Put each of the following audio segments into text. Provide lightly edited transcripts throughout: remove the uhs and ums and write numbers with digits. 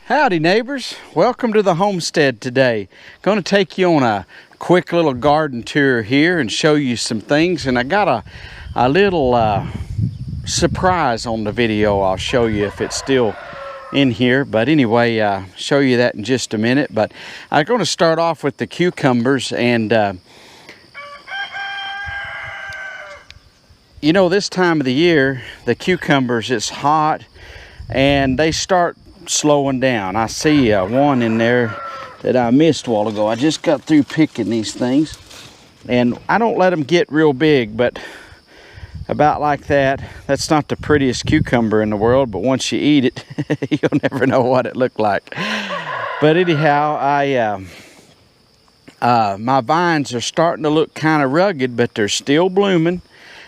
Howdy neighbors, welcome to the homestead today. Going to take you on a quick little garden tour here and show you some things, and I got a little surprise on the video. I'll show you if it's still in here, but anyway, show you that in just a minute. But I'm going to start off with the cucumbers, and you know, this time of the year the cucumbers, it's hot and they start slowing down. I see one in there that I missed a while ago. I just got through picking these things, and I don't let them get real big, but about like that. That's not the prettiest cucumber in the world, but once you eat it you'll never know what it looked like. But anyhow, my vines are starting to look kind of rugged, but they're still blooming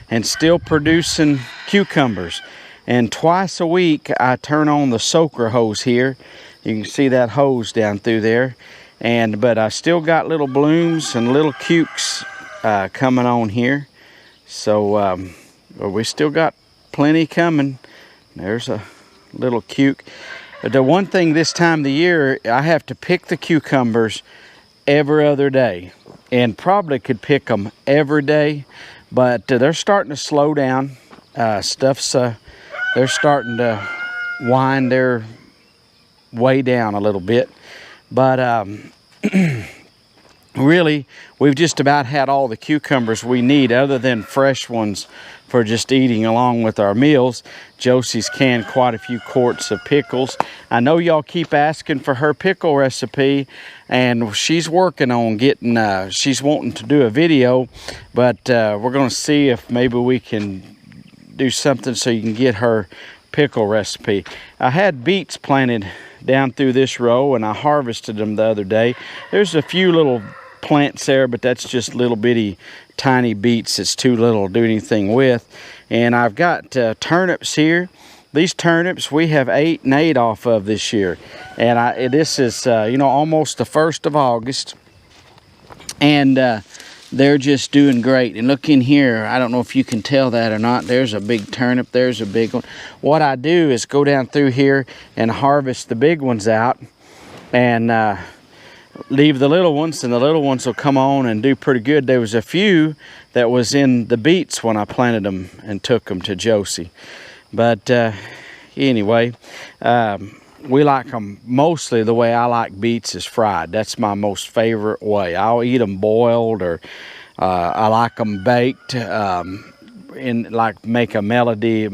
and still producing cucumbers. And twice a week I turn on the soaker hose here. You can see that hose down through there. But I still got little blooms and little cukes coming on here. So we still got plenty coming. There's a little cuke. But the one thing this time of the year, I have to pick the cucumbers every other day. And probably could pick them every day. But they're starting to slow down. They're starting to wind their way down a little bit. But really, we've just about had all the cucumbers we need, other than fresh ones for just eating along with our meals. Josie's canned quite a few quarts of pickles. I know y'all keep asking for her pickle recipe, and she's working on getting, she's wanting to do a video, but we're going to see if maybe we can do something so you can get her pickle recipe. I had beets planted down through this row, and I harvested them the other day. There's a few little plants there, but that's just little bitty tiny beets. It's too little to do anything with. And I've got turnips here. These turnips we have 8 and 8 off of this year, and this is you know, almost the 1st of August, and they're just doing great. And look in here, I don't know if you can tell that or not. There's a big turnip, there's a big one. What I do is go down through here and harvest the big ones out, and leave the little ones, and the little ones will come on and do pretty good. There was a few that was in the beets when I planted them and took them to Josie. But anyway, we like them mostly the way I like beets is fried. That's my most favorite way. I'll eat them boiled, or I like them baked. Make a medley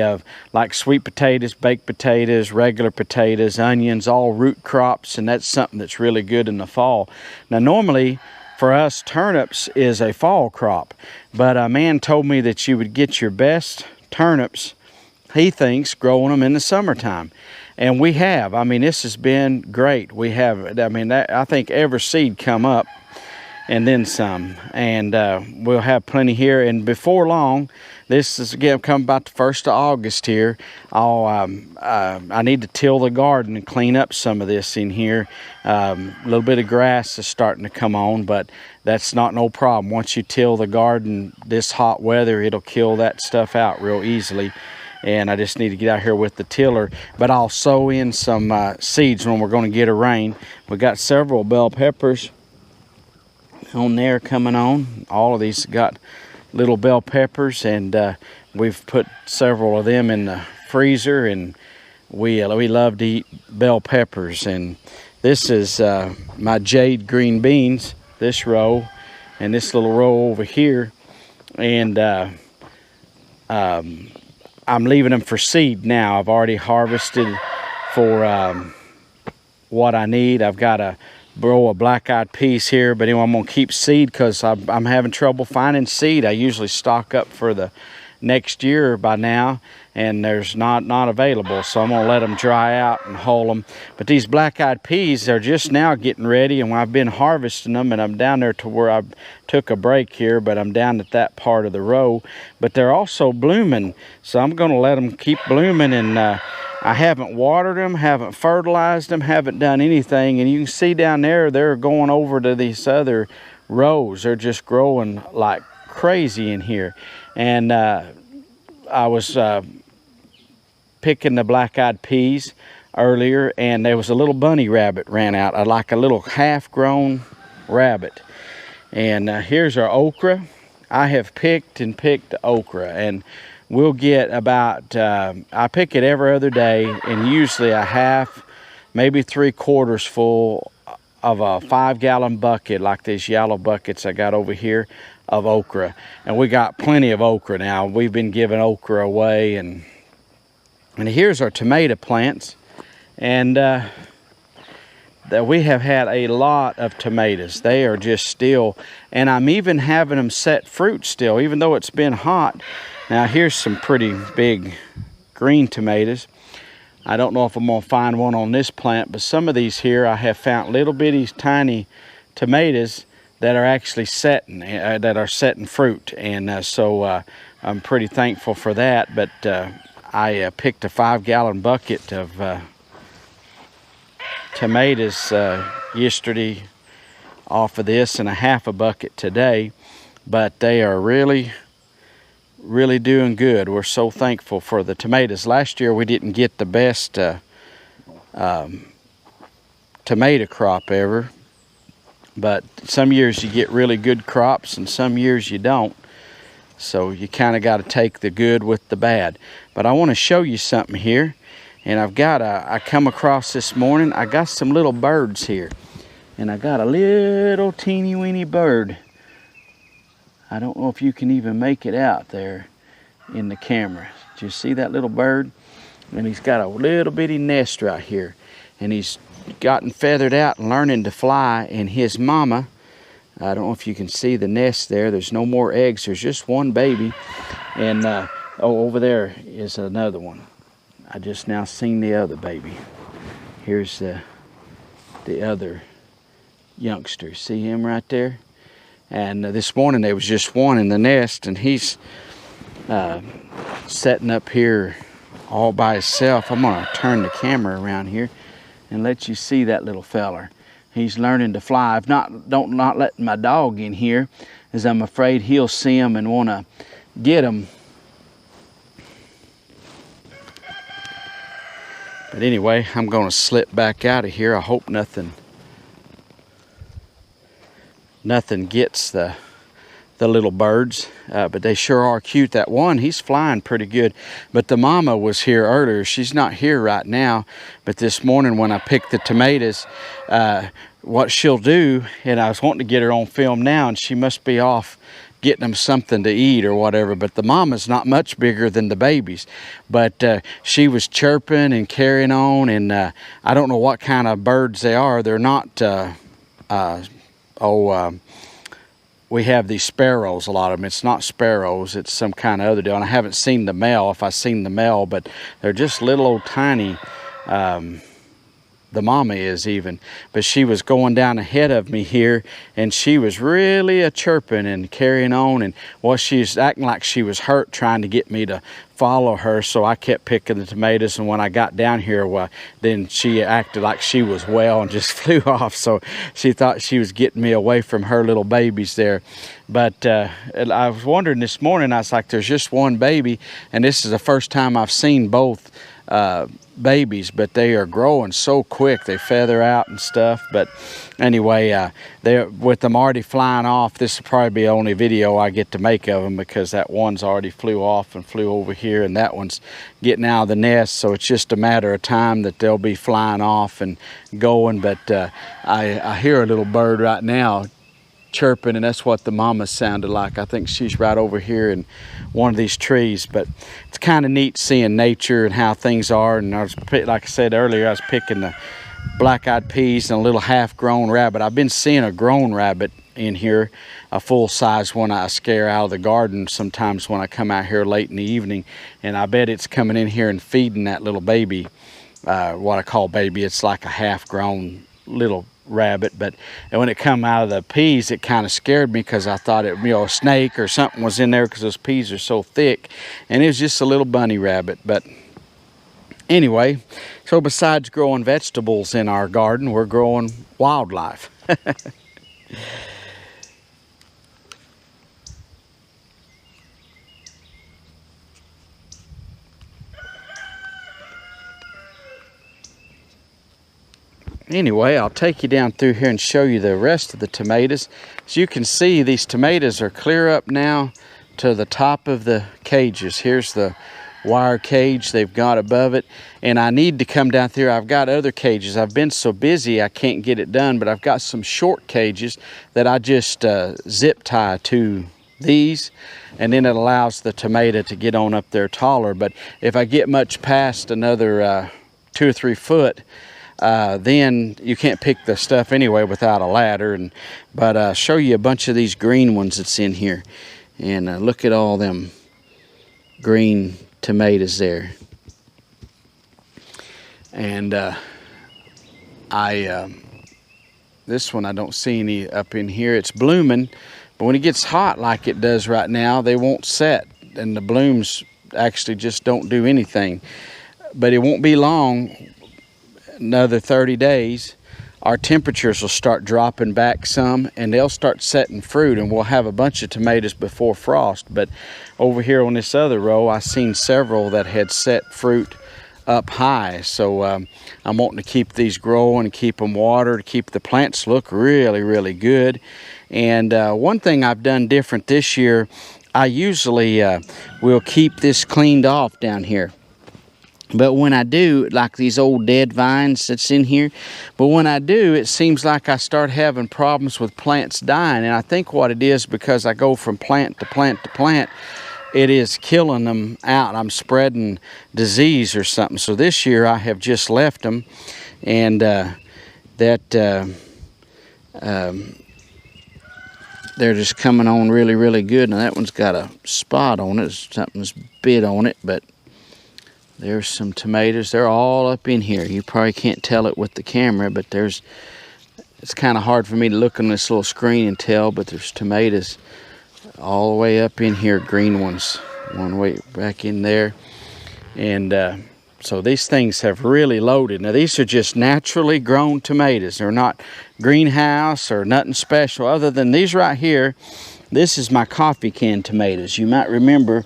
of like sweet potatoes, baked potatoes, regular potatoes, onions, all root crops, and that's something that's really good in the fall. Now normally for us, turnips is a fall crop, but a man told me that you would get your best turnips, he thinks, growing them in the summertime. And we have. I mean, this has been great. We have, I mean, I think every seed come up and then some. And we'll have plenty here. And before long, this is again coming about the 1st of August here, I need to till the garden and clean up some of this in here. A little bit of grass is starting to come on, but that's not no problem. Once you till the garden this hot weather, it'll kill that stuff out real easily. And I just need to get out here with the tiller. But I'll sow in some seeds when we're going to get a rain. We got several bell peppers on there coming on. All of these got little bell peppers, and we've put several of them in the freezer, and we love to eat bell peppers. And this is my jade green beans, this row, and this little row over here. And I'm leaving them for seed now. I've already harvested for what I need. I've got a row of black-eyed peas here, but anyway, I'm gonna keep seed because I'm having trouble finding seed. I usually stock up for the next year by now, and there's not available, so I'm gonna let them dry out and hull them. But these black-eyed peas are just now getting ready, and I've been harvesting them, and I'm down there to where I took a break here, but I'm down at that part of the row. But they're also blooming, so I'm gonna let them keep blooming. And I haven't watered them, haven't fertilized them, haven't done anything. And you can see down there, they're going over to these other rows. They're just growing like crazy in here. And I was picking the black-eyed peas earlier, and there was a little bunny rabbit ran out, like a little half-grown rabbit. And here's our okra. I have picked and picked okra, and we'll get about, I pick it every other day, and usually a half, maybe 3/4 full of a 5-gallon bucket, like these yellow buckets I got over here, of okra. And we got plenty of okra now. We've been giving okra away, and here's our tomato plants. And that we have had a lot of tomatoes. They are just still, and I'm even having them set fruit still, even though it's been hot. Now here's some pretty big green tomatoes. I don't know if I'm gonna find one on this plant, but some of these here I have found little bitty tiny tomatoes that are actually setting, fruit, and so I'm pretty thankful for that. But I picked a 5-gallon bucket of tomatoes yesterday off of this, and a half a bucket today. But they are really doing good. We're so thankful for the tomatoes. Last year we didn't get the best tomato crop ever, but some years you get really good crops and some years you don't. So you kind of got to take the good with the bad. But I want to show you something here. And I come across this morning, I got some little birds here. And I got a little teeny weeny bird. I don't know if you can even make it out there in the camera. Did you see that little bird? And he's got a little bitty nest right here. And he's gotten feathered out and learning to fly. And his mama, I don't know if you can see the nest there. There's no more eggs. There's just one baby. And over there is another one. I just now seen the other baby. Here's the other youngster. See him right there? And this morning there was just one in the nest, and he's setting up here all by himself. I'm gonna turn the camera around here and let you see that little feller. He's learning to fly. I've not letting my dog in here, as I'm afraid he'll see him and wanna get him. But anyway, I'm going to slip back out of here. I hope nothing gets the little birds. But they sure are cute. That one, he's flying pretty good. But the mama was here earlier. She's not here right now. But this morning when I picked the tomatoes, what she'll do, and I was wanting to get her on film now, and she must be off getting them something to eat or whatever, but the mama's not much bigger than the babies. But she was chirping and carrying on, and I don't know what kind of birds they are. They're not, we have these sparrows, a lot of them. It's not sparrows, it's some kind of other deal. And I haven't seen the male, if I've seen the male, but they're just little old tiny, the mama is even, but she was going down ahead of me here, and she was really chirping and carrying on, and she's acting like she was hurt, trying to get me to follow her. So I kept picking the tomatoes, and when I got down here, then she acted like she was well and just flew off. So she thought she was getting me away from her little babies there. But I was wondering this morning, I was like, there's just one baby, and this is the first time I've seen both babies, but they are growing so quick. They feather out and stuff. But anyway, with them already flying off, this will probably be the only video I get to make of them, because that one's already flew off and flew over here, and that one's getting out of the nest. So it's just a matter of time that they'll be flying off and going. But I hear a little bird right now chirping, and that's what the mama sounded like. I think she's right over here in one of these trees. But it's kind of neat seeing nature and how things are. And like I said earlier, I was picking the black-eyed peas and a little half-grown rabbit. I've been seeing a grown rabbit in here, a full-size one I scare out of the garden sometimes when I come out here late in the evening, and I bet it's coming in here and feeding that little baby, what I call baby. It's like a half-grown little rabbit. But when it come out of the peas, it kind of scared me, because I thought a snake or something was in there, because those peas are so thick, and it was just a little bunny rabbit. But anyway, so besides growing vegetables in our garden, we're growing wildlife. Anyway, I'll take you down through here and show you the rest of the tomatoes. As you can see, these tomatoes are clear up now to the top of the cages. Here's the wire cage they've got above it, and I need to come down through. I've got other cages. I've been so busy I can't get it done, but I've got some short cages that I just zip tie to these, and then it allows the tomato to get on up there taller. But if I get much past another 2 or 3 foot, then you can't pick the stuff anyway without a ladder. But I'll show you a bunch of these green ones that's in here, and look at all them green tomatoes there. And this one I don't see any up in here. It's blooming, but when it gets hot like it does right now, they won't set, and the blooms actually just don't do anything. But it won't be long, another 30 days, our temperatures will start dropping back some, and they'll start setting fruit, and we'll have a bunch of tomatoes before frost. But over here on this other row, I seen several that had set fruit up high. So I'm wanting to keep these growing and keep them watered, keep the plants look really, really good. And one thing I've done different this year, I usually will keep this cleaned off down here. But when I do, like these old dead vines that's in here, but when I do, it seems like I start having problems with plants dying. And I think what it is, because I go from plant to plant to plant, it is killing them out. I'm spreading disease or something. So this year I have just left them, and they're just coming on really, really good. Now that one's got a spot on it. Something's bit on it, but there's some tomatoes. They're all up in here. You probably can't tell it with the camera, but it's kind of hard for me to look on this little screen and tell, but there's tomatoes all the way up in here, green ones, one way back in there. And so these things have really loaded. Now these are just naturally grown tomatoes. They're not greenhouse or nothing special other than these right here. This is my coffee can tomatoes. You might remember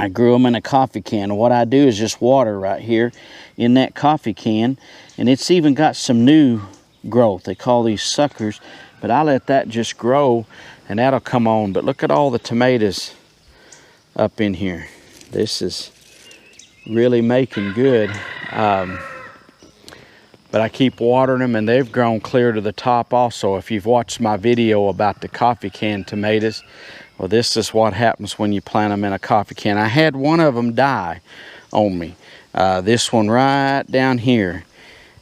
I grew them in a coffee can. What I do is just water right here in that coffee can, and it's even got some new growth. They call these suckers, but I let that just grow, and that'll come on. But look at all the tomatoes up in here. This is really making good. But I keep watering them, and they've grown clear to the top also. If you've watched my video about the coffee can tomatoes, well, this is what happens when you plant them in a coffee can. I had one of them die on me. This one right down here.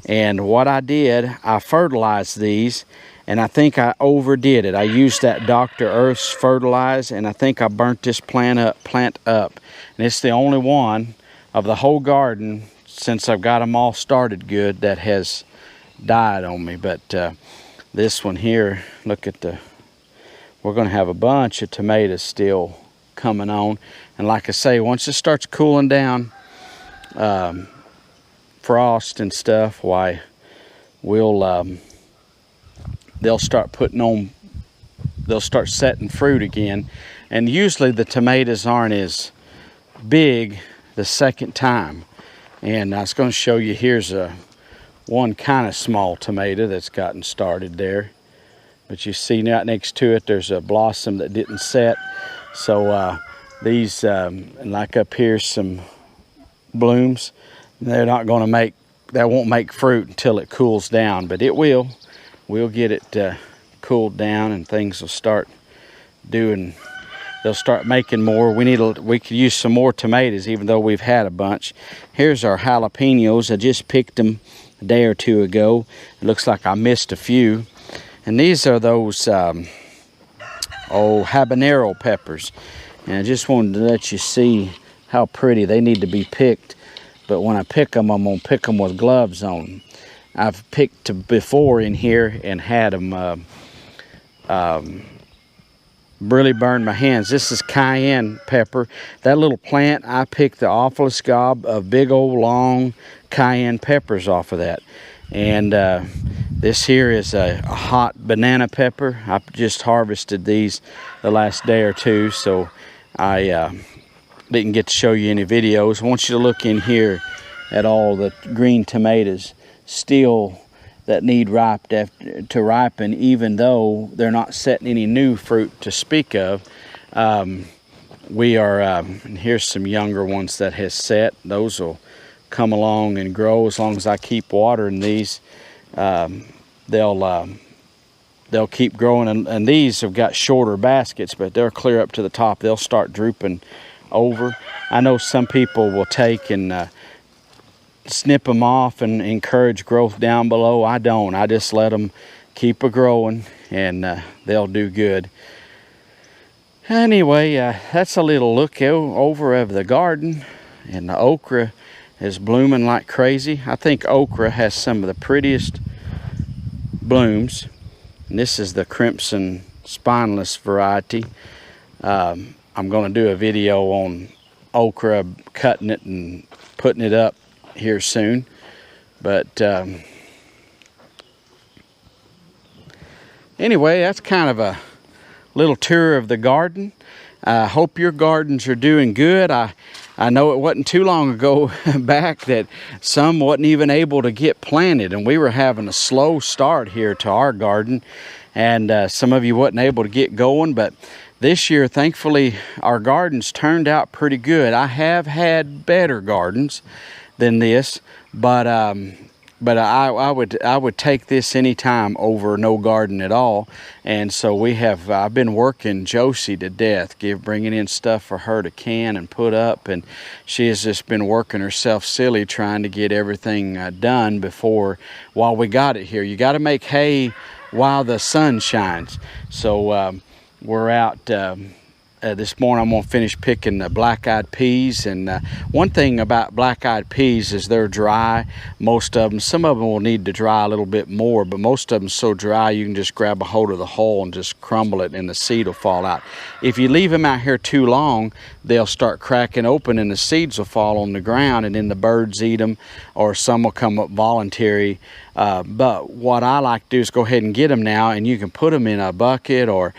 And what I did, I fertilized these, and I think I overdid it. I used that Dr. Earth's fertilize, and I think I burnt this plant up. And it's the only one of the whole garden, since I've got them all started good, that has died on me. But this one here, look at we're going to have a bunch of tomatoes still coming on. And like I say, once it starts cooling down, frost and stuff, why, they'll start they'll start setting fruit again. And usually the tomatoes aren't as big the second time. And I was going to show you, here's one kind of small tomato that's gotten started there. But you see right next to it, there's a blossom that didn't set. So these, and like up here, some blooms. They're not going to that won't make fruit until it cools down, but it will. We'll get it cooled down, and things will start they'll start making more. We could use some more tomatoes, even though we've had a bunch. Here's our jalapenos. I just picked them a day or two ago. It looks like I missed a few. And these are those habanero peppers. And I just wanted to let you see how pretty. They need to be picked. But when I pick them, I'm going to pick them with gloves on. I've picked before in here and had them really burned my hands. This is cayenne pepper. That little plant, I picked the awfulest gob of big old long cayenne peppers off of that. And this here is a hot banana pepper. I just harvested these the last day or two, so I didn't get to show you any videos. I want you to look in here at all the green tomatoes. Still that need to ripen, even though they're not setting any new fruit to speak of. We are, and here's some younger ones that has set. Those will come along and grow as long as I keep watering these. They'll keep growing, and these have got shorter baskets, but they're clear up to the top. They'll start drooping over. I know some people will take and snip them off and encourage growth down below. I don't. I just let them keep a-growing, and they'll do good. Anyway, that's a little look over of the garden, and the okra is blooming like crazy. I think okra has some of the prettiest blooms, and this is the crimson spineless variety. I'm going to do a video on okra, cutting it and putting it up here soon, but anyway, that's kind of a little tour of the garden. I hope your gardens are doing good. I know it wasn't too long ago back that some wasn't even able to get planted, and we were having a slow start here to our garden, and some of you wasn't able to get going, but this year, thankfully, our gardens turned out pretty good. I have had better gardens than this, but I would take this anytime over no garden at all. And so I've been working Josie to death, bringing in stuff for her to can and put up, and she has just been working herself silly trying to get everything done while we got it here. You got to make hay while the sun shines. So we're out this morning. I'm going to finish picking the black-eyed peas, and one thing about black-eyed peas is they're dry, most of them. Some of them will need to dry a little bit more, but most of them so dry you can just grab a hold of the hull and just crumble it and the seed will fall out. If you leave them out here too long, they'll start cracking open and the seeds will fall on the ground, and then the birds eat them, or some will come up voluntary. But what I like to do is go ahead and get them now, and you can put them in a bucket or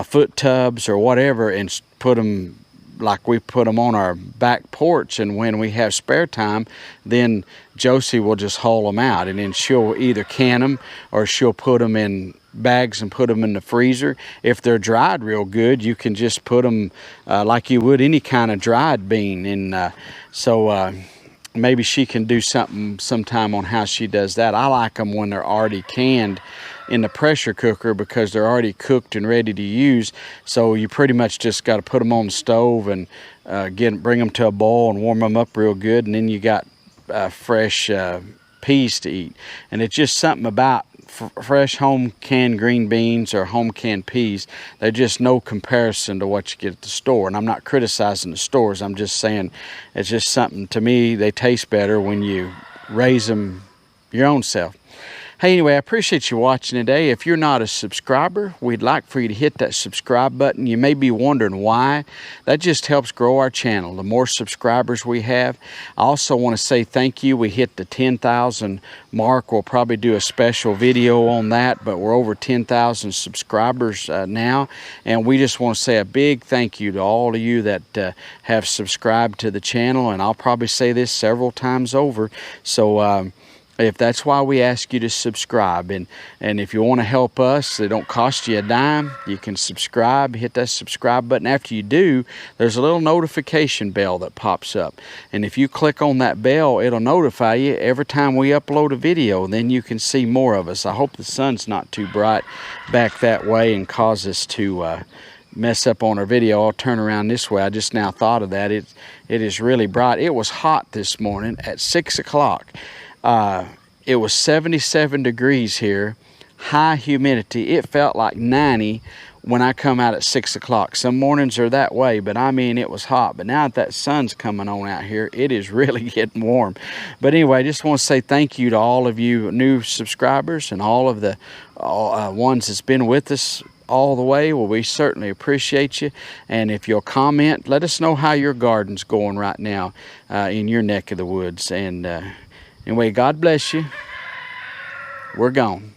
foot tubs or whatever, and put them like we put them on our back porch, and when we have spare time, then Josie will just haul them out, and then she'll either can them or she'll put them in bags and put them in the freezer. If they're dried real good, you can just put them like you would any kind of dried bean, and maybe she can do something sometime on how she does that. I like them when they're already canned in the pressure cooker because they're already cooked and ready to use. So you pretty much just got to put them on the stove and bring them to a boil and warm them up real good, and then you got fresh peas to eat. And it's just something about fresh home canned green beans or home canned peas. They're just no comparison to what you get at the store. And I'm not criticizing the stores. I'm just saying it's just something, to me, they taste better when you raise them your own self. Hey, anyway, I appreciate you watching today. If you're not a subscriber, we'd like for you to hit that subscribe button. You may be wondering why. That just helps grow our channel. The more subscribers we have. I also want to say thank you. We hit the 10,000 mark. We'll probably do a special video on that, but we're over 10,000 subscribers now. And we just want to say a big thank you to all of you that have subscribed to the channel. And I'll probably say this several times over. So, if that's why we ask you to subscribe, and if you want to help us, it don't cost you a dime. You can subscribe, hit that subscribe button. After you do, there's a little notification bell that pops up, and if you click on that bell, it'll notify you every time we upload a video. Then you can see more of us. I hope the sun's not too bright back that way and cause us to mess up on our video. I'll turn around this way. I just now thought of that. It is really bright. It was hot this morning at 6 o'clock. It was 77 degrees here, high humidity. It felt like 90 when I come out at 6 o'clock. Some mornings are that way, but I mean, it was hot. But now that sun's coming on out here, it is really getting warm. But anyway, I just want to say thank you to all of you new subscribers and all of the ones that's been with us all the way. Well, we certainly appreciate you. And if you'll comment, let us know how your garden's going right now in your neck of the woods. And anyway, God bless you. We're gone.